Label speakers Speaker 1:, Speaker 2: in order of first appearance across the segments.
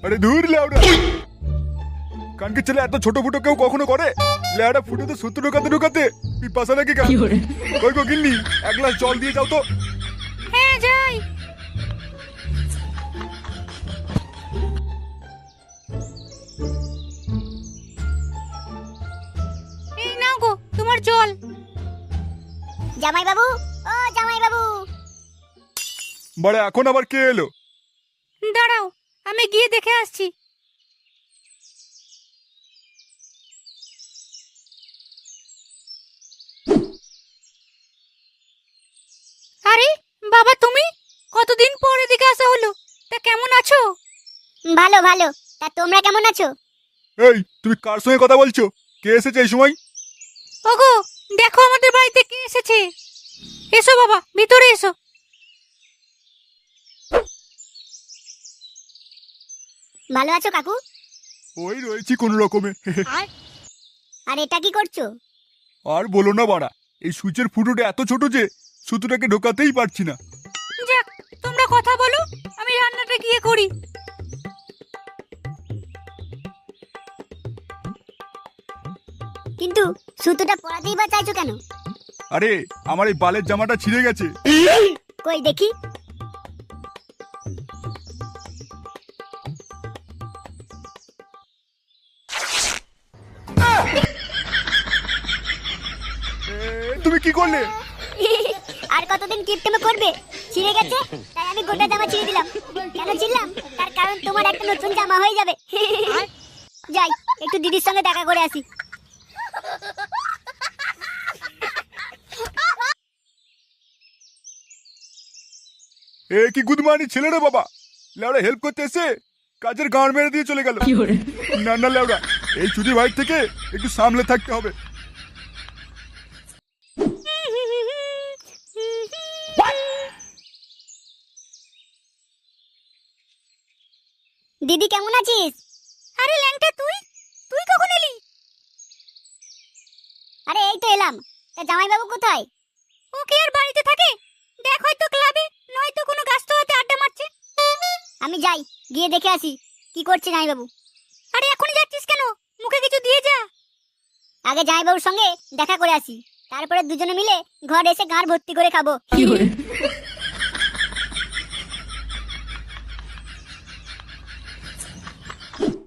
Speaker 1: আরে ধুর লেওড়া, কানকে ছেলে এত ছোট ফুটো কেউ কখনো করে? লেওড়া ফুটোতে সত্তর ঢোকাতে ঢোকাতে পিপাসা নাকি কেন? কই গো গিন্নি, এক গ্লাস জল দিয়ে যাও তো।
Speaker 2: হ্যাঁ যাই। এই নাও গো তোমার জল।
Speaker 3: জামাই বাবু, ও জামাই বাবু।
Speaker 1: বাড়া এখন আবার কে এলো?
Speaker 2: দাঁড়াও, আমি গিয়ে দেখে আসছি। আরে বাবা, তুমি কতদিন পর এদিকে আসা হলো? তা কেমন আছো?
Speaker 3: ভালো ভালো, তা তোমরা কেমন আছো?
Speaker 1: এই তুমি কার সঙ্গে কথা বলছো? কে এসেছে এই সময়?
Speaker 2: ওগো দেখো আমাদের বাড়িতে কে এসেছে। এসো বাবা, ভিতরে এসো।
Speaker 3: ভালো আছো কাকু?
Speaker 1: ওই রয়েছি কোন রকমে।
Speaker 3: আর এটা কি করছো?
Speaker 1: আর বলো না বাড়া, এই সুচের ফুটোটা এত ছোট যে সুতোটাকে ঢোকাতেই পারছি না।
Speaker 2: যাক, তোমরা কথা বলো, আমি রান্নাটা গিয়ে করি।
Speaker 3: কিন্তু সুতোটা পরাতেই বা চাইছো কেন?
Speaker 1: আরে আমার এই বালের জামাটা ছিঁড়ে গেছে।
Speaker 3: কই দেখি।
Speaker 1: তুমি কি করলে?
Speaker 3: আর কতদিন কিপটেমে করবে? ছিঁড়ে গেছে তাই আমি গোটা জামা ছিঁড়ে দিলাম। কেন ছিঁড়লাম? তার কারণ তোমার একটা নতুন জামা হয়ে যাবে। যাই, একটু দিদির সঙ্গে দেখা করে আসি।
Speaker 1: এ কি গুদমানি ছেলে রে বাবা, লেওড়া হেল্প করতে এসে কাজের গাঁড় মেরে দিয়ে চলে গেল। না না লেওড়া, এই চুদি ভাই থেকে একটু সামলে থাকতে হবে।
Speaker 3: দিদি কেমন আছিস?
Speaker 2: আরে ল্যাংটা, তুই তুই কখন এলি?
Speaker 3: আরে এই তো এলাম। তা জামাই বাবু কোথায়?
Speaker 2: ও কি আর বাড়িতে থাকে? দেখ হয়তো ক্লাবে, নয়তো কোনো গাছতলাতে আড্ডা মারছে।
Speaker 3: আমি যাই, গিয়ে দেখে আসি কি করছে জামাই বাবু।
Speaker 2: আরে এখনই যাচ্ছিস কেন? মুখে কিছু দিয়ে যা।
Speaker 3: আগে জামাই বাবুর সঙ্গে দেখা করে আসি, তারপরে দুজনে মিলে ঘরে এসে গাঁড় ভর্তি করে খাবো।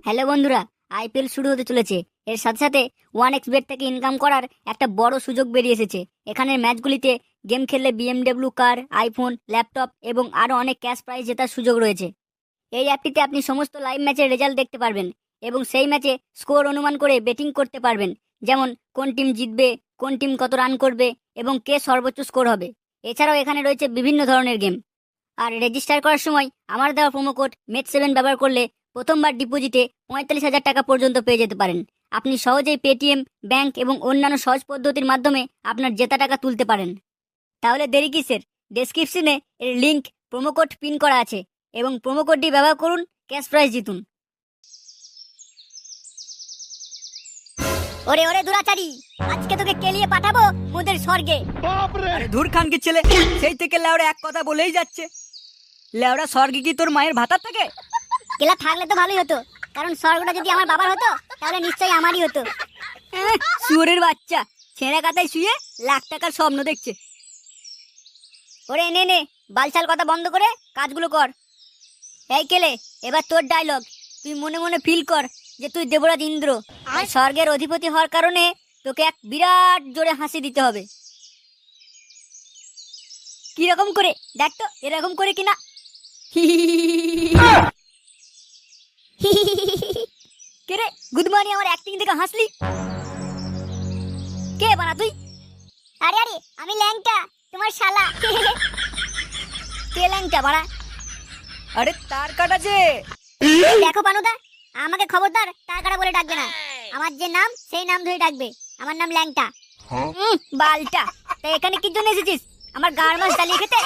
Speaker 3: হ্যালো বন্ধুরা, আইপিএল শুরু হতে চলেছে। এর সাথে সাথে 1xBet থেকে ইনকাম করার একটা বড় সুযোগ বেরিয়ে এসেছে। এখানের ম্যাচগুলিতে গেম খেললে BMW কার, আইফোন, ল্যাপটপ এবং আরও অনেক ক্যাশ প্রাইজ জেতার সুযোগ রয়েছে। এই অ্যাপটিতে আপনি সমস্ত লাইভ ম্যাচের রেজাল্ট দেখতে পারবেন এবং সেই ম্যাচে স্কোর অনুমান করে বেটিং করতে পারবেন, যেমন কোন টিম জিতবে, কোন টিম কত রান করবে এবং কে সর্বোচ্চ স্কোর হবে। এছাড়াও এখানে রয়েছে বিভিন্ন ধরনের গেম। আর রেজিস্টার করার সময় আমার দেওয়া প্রোমো কোড MET7 ব্যবহার করলে প্রথমবার ডিপোজিটে 45,000 টাকা পর্যন্ত পেয়ে যেতে পারেন। আপনি সহজেই পেটিএম, ব্যাংক এবং অন্যান্য সহজ পদ্ধতির মাধ্যমে আপনার জেতা টাকা তুলতে পারেন। তাহলে দেরি কিসের? ডেসক্রিপশনে এর লিংক, প্রোমো কোড পিন করা আছে এবং প্রোমো কোডটি ব্যবহার করুন, ক্যাশ প্রাইজ জিতুন। ওরে ওরে দুরাচারী, আজকে তোকে কেলিয়ে পাঠাবো মোদের স্বর্গে।
Speaker 4: আরে ধুর খানকে ছেলে, সেই থেকে লেওড়া এক কথা বলেই যাচ্ছে। লেওড়া স্বর্গে কি তোর মায়ের ভাতার থাকে?
Speaker 3: কেলা থাকলে তো ভালোই হতো, কারণ স্বর্গটা যদি আমার বাবার হতো তাহলে নিশ্চয়ই আমারই হতো।
Speaker 4: শুয়োরের বাচ্চা, ছেঁড়া কাতায় শুয়ে লাখ টাকার স্বপ্ন দেখছে।
Speaker 3: ওরে নে নে, বালছাল কথা বন্ধ করে কাজগুলো কর। এই কেলে, এবার তোর ডায়লগ। তুই মনে মনে ফিল কর যে তুই দেবরাজ ইন্দ্র, আর স্বর্গের অধিপতি হওয়ার কারণে তোকে এক বিরাট জোরে হাসি দিতে হবে। কিরকম করে দেখ তো, এরকম করে কিনা। কে রে গুদমানি, আমার অ্যাক্টিং দেখে হাসলি? কে বানা তুই? আরে আরে আমি ল্যাংটা, তোমার শালা। কে ল্যাংটা বাড়া?
Speaker 4: আরে তার কাটা যে।
Speaker 3: দেখো পানুদা, আমাকে খবরদার তার কাটা বলে ডাকবে না। আমার যে নাম সেই নাম ধরে ডাকবে। আমার নাম ল্যাংটা। বালটা, তা এখানে কি জন্য এসেছিস? আমার গাড় মাছ জ্বালিয়ে খেতে?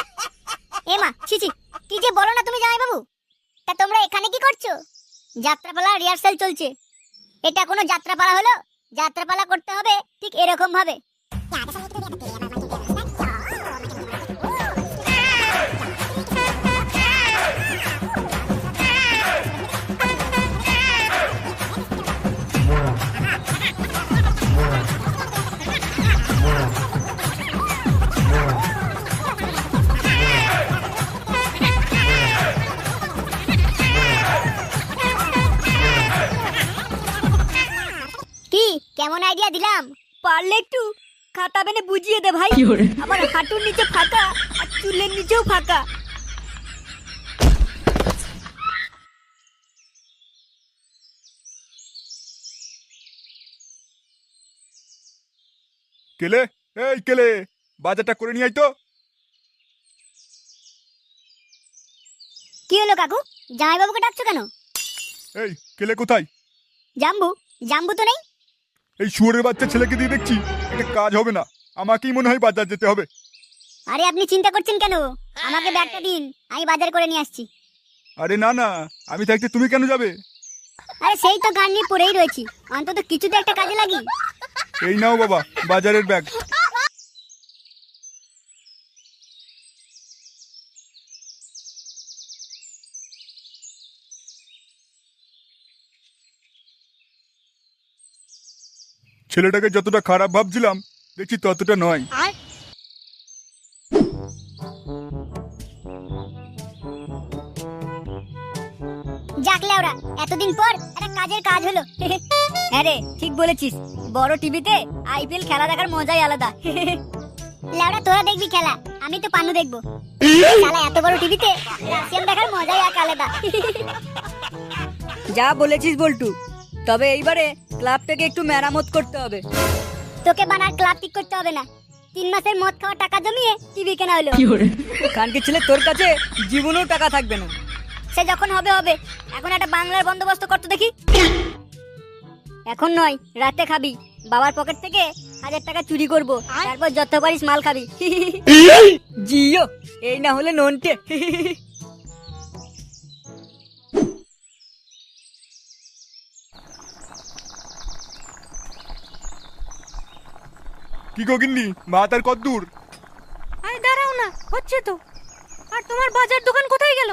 Speaker 3: এ মা, ছি ছি, কি যে বলো না তুমি জামাই বাবু। তা তোমরা এখানে কি করছো? যাত্রাপালা রিহার্সাল চলছে। এটা কোনো যাত্রাপালা হলো? যাত্রাপালা করতে হবে ঠিক এরকম ভাবে। কেমন আইডিয়া দিলাম?
Speaker 4: পারলে একটু খাতা বেনে বুঝিয়ে দে ভাই। আমার হাঁটুর নিচে ফাঁকা আর চুলের নিচেও ফাঁকা।
Speaker 1: কেলে, এই কেলে, বাজারটা করে নিয়ে আই তো।
Speaker 3: কি হলো কাকু, জামাইবাবুকে ডাকছো কেন?
Speaker 1: এই কেলে কোথায়?
Speaker 3: জাম্বু, জাম্বু তো নেই।
Speaker 1: এই শুয়োরের বাচ্চা ছেলেকে দিয়ে দেখছি এটা কাজ হবে না, আমাকেই মনে হয় বাজার যেতে হবে।
Speaker 3: আরে আপনি চিন্তা করছেন কেন? আমাকে ব্যাগটা দিন, আমি বাজার করে নিয়ে আসছি।
Speaker 1: আরে না না, আমি থাকতে তুমি কেন যাবে?
Speaker 3: আরে সেই তো গান নিয়ে পড়েই রয়েছি, অন্তত কিছুতে একটা কাজে লাগি।
Speaker 1: এই নাও বাবা বাজারের ব্যাগ। ছেলেটাকে যতটা খারাপ ভাবছিলাম দেখছি ততটা নয়।
Speaker 3: যাকলে ওরা এতদিন পর একটা কাজের কাজ হলো।
Speaker 4: হ্যাঁ রে, ঠিক বলেছিস। বড় টিভিতে আইপিএল খেলা দেখার মজাই আলাদা।
Speaker 3: লেওড়া তোরা দেখবি খেলা, আমি তো পানু দেখবো। শালা এত বড় টিভিতে রাশিয়ান দেখার মজাই এক আলাদা।
Speaker 4: যা বলেছিস বল্টু, তবে এইবারে ক্লাবটাকে একটু মেরামত করতে হবে।
Speaker 3: তোকে বানার ক্লাব ঠিক করতে হবে না, 3 মাসের মদ খাওয়া টাকা জমিয়ে টিভি কেনা হলো।
Speaker 4: খানকে ছেলে, তোর কাছে জীবনেও টাকা থাকবে না।
Speaker 3: সে যখন হবে হবে, এখন একটা বাংলার বন্দোবস্ত করতে দেখি।
Speaker 4: এখন নয়, রাতে খাবি। বাবার পকেট থেকে 1000 টাকা চুরি করব, তারপর যত পারিস মাল খাবি। জিও, এই না হলে নন্টে।
Speaker 1: কি গো গিন্নি, ভাত আর কত দূর?
Speaker 2: আরে দাঁড়াও না, হচ্ছে তো। আর তোমার বাজার দোকান কোথায় গেল?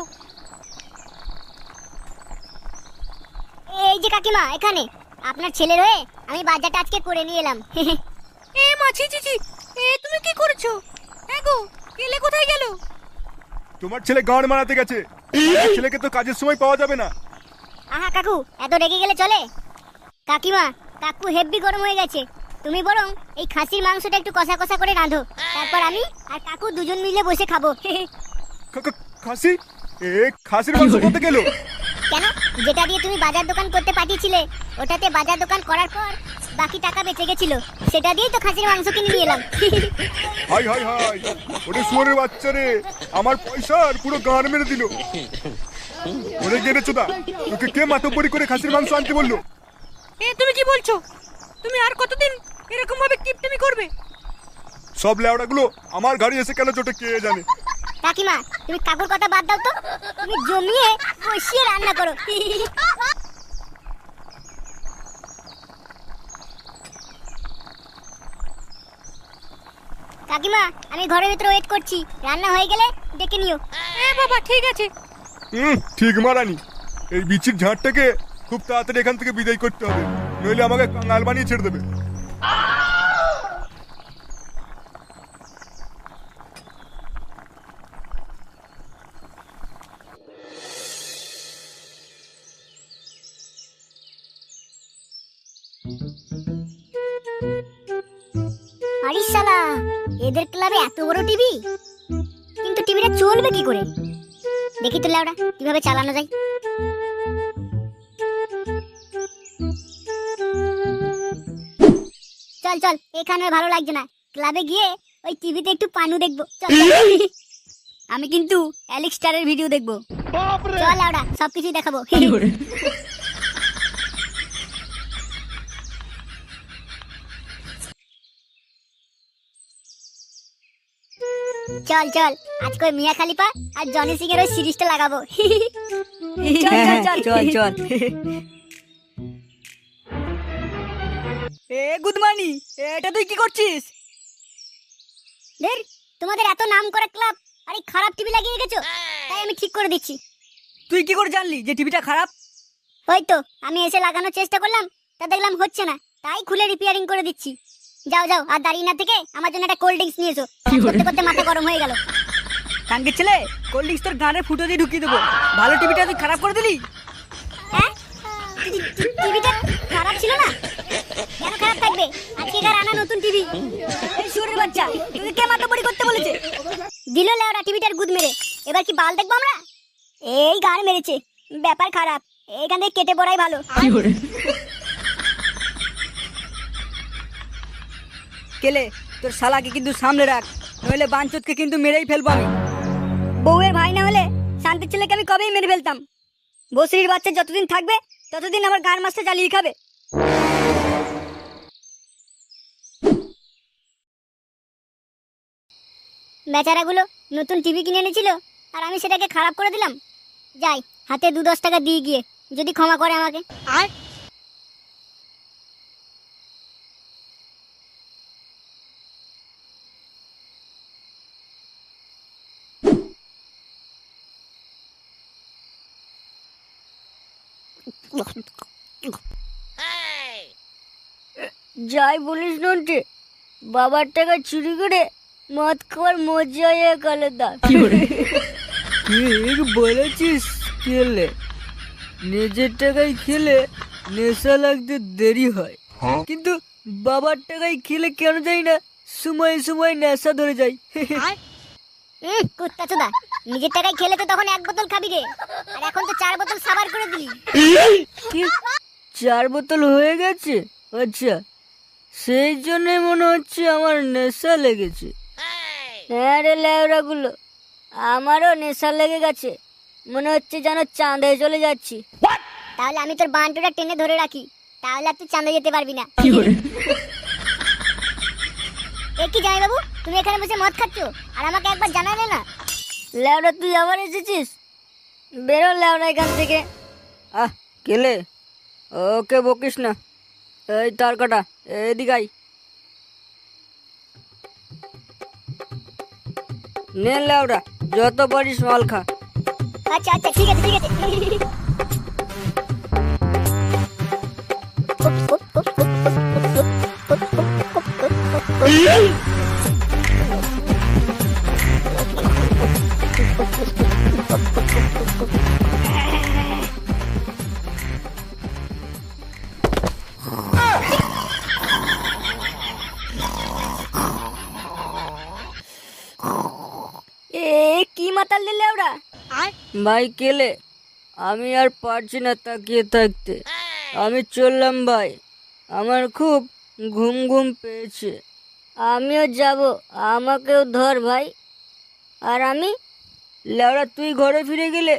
Speaker 3: এই যে কাকিমা এখানে, আপনার ছেলের হয়ে আমি বাজারটা আজকে করে নিয়ে এলাম।
Speaker 2: এ মাছি চিচি, এ তুমি কি করছো? গো, কেলে কোথায় গেল?
Speaker 1: তোমার ছেলে গাঁড় মারাতে গেছে। আমার ছেলেকে তো কাজের সময় পাওয়া যাবে না।
Speaker 3: আহা কাকু, এত রেগে গেলে চলে? কাকিমা, কাকু হেব্বি গরম হয়ে গেছে। তুমি বরং এই খাসির মাংসটা একটু কষা কষা করে রাঁধো, তারপর আমি আর কাকু দুজন মিলে বসে খাবো।
Speaker 1: খাসি? এ খাসির মাংস করতে গেল?
Speaker 3: কেন, যেটা দিয়ে তুমি বাজার দোকান করতে পাঠিয়েছিলে, ওটাতে বাজার দোকান করার পর বাকি টাকা বেঁচে গেছিল, সেটা দিয়েই তো খাসির মাংস কিনে নিয়ে এলাম।
Speaker 1: হাই হাই হাই, ওরে শুয়োরের বাচ্চা রে, আমার পয়সার পুরো গাঁড় মেরে দিল। ওরে গেড়ে চোদা, তোকে কে মাতব্বরি করে খাসির মাংস আনতে বললো?
Speaker 2: এ তুমি কি বলছো? তুমি আর কতদিন এরকম ভাবে টিপটিমি করবে?
Speaker 1: সব লেওড়াগুলো আমার গাড়ি এসে কেন চোটে কে জানে।
Speaker 3: কাকিমা, তুমি কাকুর কথা বাদ দাও তো, তুমি জমিয়ে বসিয়ে রান্না করো। কাকিমা, আমি ঘরের ভিতরে ওয়েট করছি, রান্না হয়ে গেলে ডেকে নিও।
Speaker 2: এ বাবা, ঠিক আছে।
Speaker 1: ঠিক মারানি, এই বিচির ঝাঁটটাকে খুব তাড়াতাড়ি এখান থেকে বিদায় করতে হবে, নইলে আমাকে কাঙাল বানিয়ে ছেড়ে দেবে।
Speaker 3: আরে শালা, এদের ক্লাবে এত বড় টিভি, কিন্তু টিভিটা চলবে কি করে? দেখি তো লেওড়া কিভাবে চালানো যায়। চল চল, এখানে ভালো লাগছে না, ক্লাবে গিয়ে ওই টিভিতে একটু পানু দেখবো। চল
Speaker 4: আমি কিন্তু অ্যালেক্স স্টারের ভিডিও দেখবো।
Speaker 3: চল লেওড়া, সবকিছুই দেখাবো। চল চল, আজকে ওই মিয়া খালিফা আর জনি সিং এর ওই সিরিজটা লাগাবো।
Speaker 4: চল চল চল। এ গুদমানি, এটা তুই কি করছিস?
Speaker 3: ধের, তোমাদের এত নাম করা ক্লাব আর এই খারাপ টিভি লাগিয়ে রেখেছো, তাই আমি ঠিক করে দিচ্ছি।
Speaker 4: তুই কি করে জানলি যে টিভিটা খারাপ?
Speaker 3: ওই তো আমি এসে লাগানোর চেষ্টা করলাম, তা দেখলাম হচ্ছে না, তাই খুলে রিপেয়ারিং করে দিচ্ছি। যাও যাও, আর দাঁড়িয়ে না থেকে আমার জন্য একটা কোল্ড ড্রিঙ্কস নিয়ে এসো, করতে করতে মাথা গরম হয়ে গেল।
Speaker 4: কানকে ছেলে, কোল্ড ড্রিঙ্কস তোর গানের ফুটো দিয়ে ঢুকিয়ে দেবো। ভালো টিভিটা তুই খারাপ করে দিলি।
Speaker 3: হ্যাঁ, টিভিটা খারাপ ছিল না? কেন খারাপ থাকবে? আজকেকার আনা নতুন টিভি।
Speaker 4: এই শুয়োরের বাচ্চা, তোকে কে মাতামারি করতে বলেছে?
Speaker 3: দিল লেওরা টিভিটার গুদ মেরে। এবার কি বাল দেখবো আমরা? এই গান মেরেছে, ব্যাপার খারাপ। এখান থেকে কেটে পড়াই ভালো।
Speaker 4: কেলে, তোর শালাকে কিন্তু সামনে রাখ, নইলে বাঞ্চতকে কিন্তু মেরেই ফেলবো আমি। বউয়ের ভাই না হলে শান্তির ছেলেকে আমি কবেই মেরে ফেলতাম। বসরির বাচ্চা যতদিন থাকবে ততদিন আমার গান মাছটা চালিয়ে খাবে।
Speaker 3: বেচারাগুলো নতুন টিভি কিনে এনেছিল আর আমি সেটাকে খারাপ করে দিলাম। যাই, হাতে 2-10 টাকা দিয়ে গিয়ে যদি ক্ষমা করে আমাকে। আর
Speaker 4: যাই বলিস নন্টে, বাবার টাকা চুরি করে মদ খাওয়ার মজাই এক আলাদা। ঠিক বলেছিস কেলে, নিজের টাকায় খেলে নেশা লাগতে দেরি হয়, কিন্তু বাবার টাকায় খেলে কেন যাই না সময় সময় নেশা ধরে যায়।
Speaker 3: কুত্তা চোদা, নিজের টাকায় খেলে তো তখন 1 বোতল খাবি রে, আর এখন তো 4 বোতল সাবার করে দিলি।
Speaker 4: কি 4 বোতল হয়ে গেছে? আচ্ছা, সেই জন্যই মনে হচ্ছে আমার নেশা লেগেছে। হ্যাঁ রে লেওড়াগুলো, আমারও নেশা লেগে গেছে, মনে হচ্ছে যেন চাঁদে চলে যাচ্ছি।
Speaker 3: তাহলে আমি তোর বান্টুটা টেনে ধরে রাখি, তাহলে আর তুই চাঁদে যেতে পারবি না। এ কি জামাই বাবু, তুমি এখানে বসে মদ খাচ্ছো আর আমাকে একবার জানালে না?
Speaker 4: লেওড়া, তুই আবার এসেছিস? বেরো লেওড়া এখান থেকে। আহ কেলে, ওকে বকিস না। এই তার কাটা, এদিকে আই। নে লেওড়া, যত পারিস মাল খা।
Speaker 3: আচ্ছা আচ্ছা, ঠিক আছে ঠিক আছে।
Speaker 4: কি মাতাল দিলে ওরা? ভাই কেলে, আমি আর পারছি না তাকিয়ে থাকতে, আমি চললাম ভাই, আমার খুব ঘুম ঘুম পেয়েছে। আমিও যাব, আমাকেও ধর ভাই। আর আমি? লেওড়া, তুই ঘরে ফিরে গেলে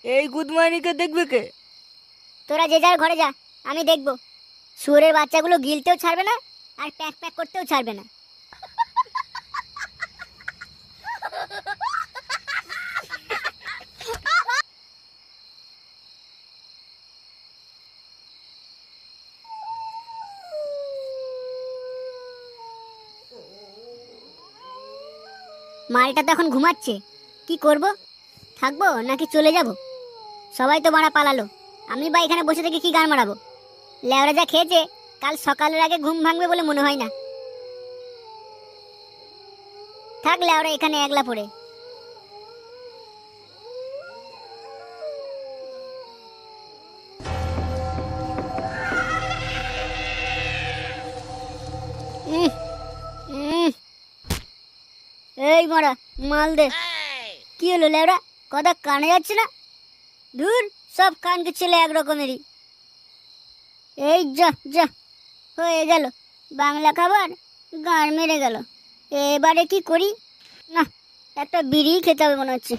Speaker 4: এই গুদমাইনিকে দেখবে কে?
Speaker 3: তোরা যে যার ঘরে যা, আমি দেখবো। শুয়োরের বাচ্চাগুলো গিলতেও ছাড়বে না আর প্যাক প্যাক করতেও ছাড়বে না। মালটা তো এখন ঘুমাচ্ছে, কি করব? থাকবো নাকি চলে যাব? সবাই তো মারা পালালো, আমি বা এখানে বসে থেকে কি গান মারাবো? লেওরা যা খেয়েছে, কাল সকালের আগে ঘুম ভাঙবে বলে মনে হয় না। থাক লেওরা এখানে একলা পড়ে। এই মারা মাল দে। কি হলো লেওরা, কথা কানে যাচ্ছে না? ধুর, সব কানকে ছেলে একরকমেরই। এই যা যা, হয়ে গেল বাংলা খাবার, গাঁড় মেরে গেল। এবারে কি করি? না, একটা বিড়ি খেতে হবে মনে হচ্ছে।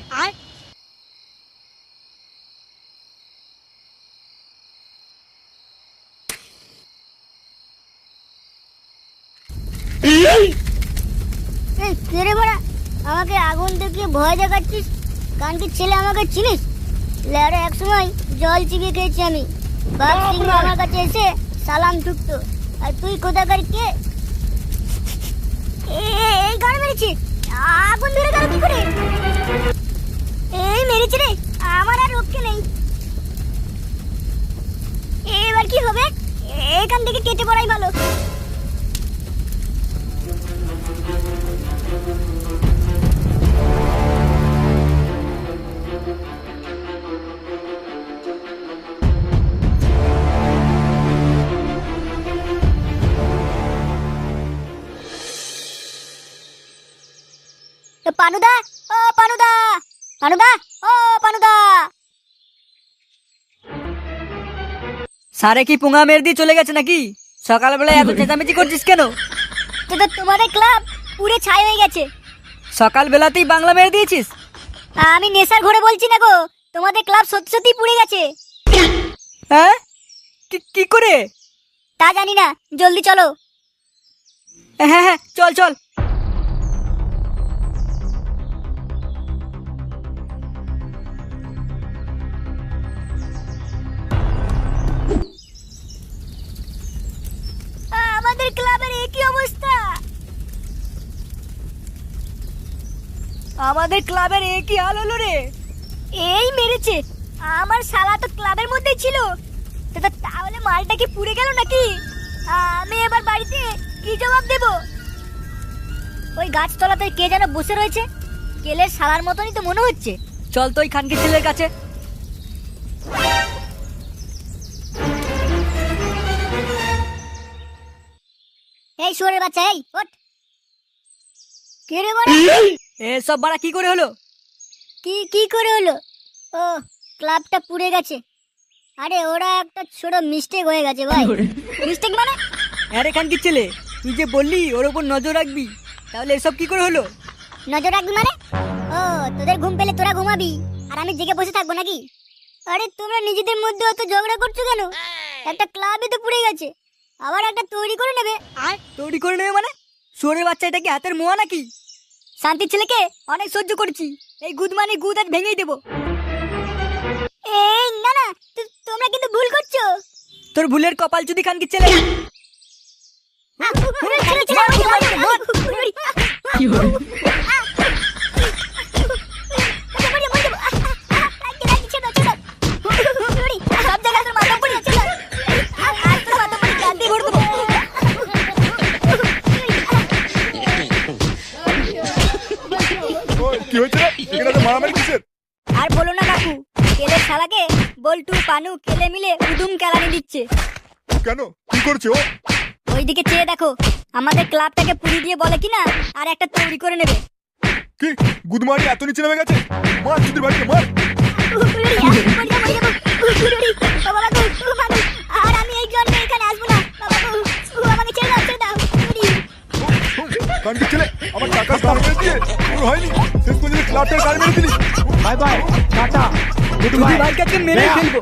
Speaker 3: কে রে বড়া, আমাকে আগুন দেখিয়ে ভয় দেখাচ্ছিস? কানকে ছেলে, আমাকে চিনিস? লেওরা, এক সময় জল চিবিয়ে খেয়েছি আমি। বাঘ সিংহ আমার কাছে এসে সালাম ঠুকতো, আর তুই কোথাকার কে? এই গান মেরেছি, আগুন ধরে গেল কি করে? এই মেরেছে রে, আমার আর রক্ষে নেই। এবার কি হবে? এখান থেকে কেটে পড়াই ভালো। পানুদা, ও পানুদা, পানুদা, ও পানুদা।
Speaker 4: সারে কি পুঙ্গা মেরে দিয়ে চলে গেছে নাকি? সকালবেলা এত চেঁচামেচি করছিস কেন?
Speaker 3: তো তোমাদের ক্লাব পুরো ছাই হয়ে গেছে।
Speaker 4: সকালবেলাতেই বাংলা মেরে দিয়েছিস?
Speaker 3: আমি নেশার ঘরে বলছি না গো, তোমাদের ক্লাব সত্যি সত্যি পুড়ে গেছে।
Speaker 4: হ্যাঁ, কি করে?
Speaker 3: তা জানি না, জলদি চলো।
Speaker 4: হ্যাঁ হ্যাঁ, চল চল।
Speaker 3: আমাদের ক্লাবের একই অবস্থা।
Speaker 4: আমাদের ক্লাবের এ কি হাল হলো রে?
Speaker 3: এই মেরেছে, আমার শালা তো ক্লাবের মধ্যেই ছিল। তাহলে মালটা কি পুড়ে গেল নাকি? আমি এবার বাড়িতে কি জবাব দেব? ওই গাছতলাতে কে যেন বসে রয়েছে, কেলের শালার মতনই তো মনে হচ্ছে।
Speaker 4: চল তো ওই খানকি ছেলের কাছে।
Speaker 3: এই শুয়োরের বাচ্চা, এই ওঠ। কে রে বড়?
Speaker 4: এসব বাড়া কি করে হলো?
Speaker 3: কি করে হলো? ও, ক্লাবটা পুড়ে গেছে। আরে ওরা একটা ছোট মিস্টেক হয়ে গেছে ভাই। মিস্টেক মানে?
Speaker 4: আরে খানকি ছেলে, তুই যে বললি ওর উপর নজর রাখবি, তাহলে এসব কি করে হলো?
Speaker 3: নজর রাখবি মানে? ও, তোদের ঘুম পেলে তোরা ঘুমাবি আর আমি জেগে বসে থাকবো নাকি? আরে তোমরা নিজেদের মধ্যে অত ঝগড়া করছো কেন? একটা ক্লাবই তো পুড়ে গেছে, আবার একটা তৈরি করে নেবে।
Speaker 4: আর তৈরি করে নেবে মানে? সোরে বাচ্চা, এটা কি হাতের মোয়া নাকি?
Speaker 3: শান্তির ছেলেকে অনেক সহ্য করেছি, এই গুদমানি গুদ আজ ভেঙেই দেবো। এই না না, তোমরা কিন্তু ভুল করছো।
Speaker 4: তোর ভুলের কপাল যদি খানকি ছেলে।
Speaker 1: কি হয়েছে? এখানে তো মারামারি কিসের?
Speaker 3: আর বলো না কাকু, কেলের শালাকে বল্টু পানু কেলে মিলে উদুম কেলানি দিচ্ছে।
Speaker 1: কেন, কি করছে ও?
Speaker 3: ওইদিকে চেয়ে দেখো, আমাদের ক্লাবটাকে পুরি দিয়ে বলে কিনা আর একটা তৈরি করে নেবে।
Speaker 1: কি গুদমানি এত নিচে নেমে গেছে? মার চুদির বাড়িতে মার।
Speaker 3: আর আমি এই জন্য এখানে আসবো না বাবা, আমাকে ছেড়ে দাও, ছেড়ে দাও।
Speaker 1: কানকি ছেলে, আমার টাকার গান মেরে দিয়ে পুরো হয়নি, শেষ পর্যন্ত ক্লাবটার গান মেরে দিলি।
Speaker 5: বাই বাই, টাটা, গুড
Speaker 4: তুই
Speaker 5: বাই।
Speaker 4: ভাইকে মেরে ফেলবো।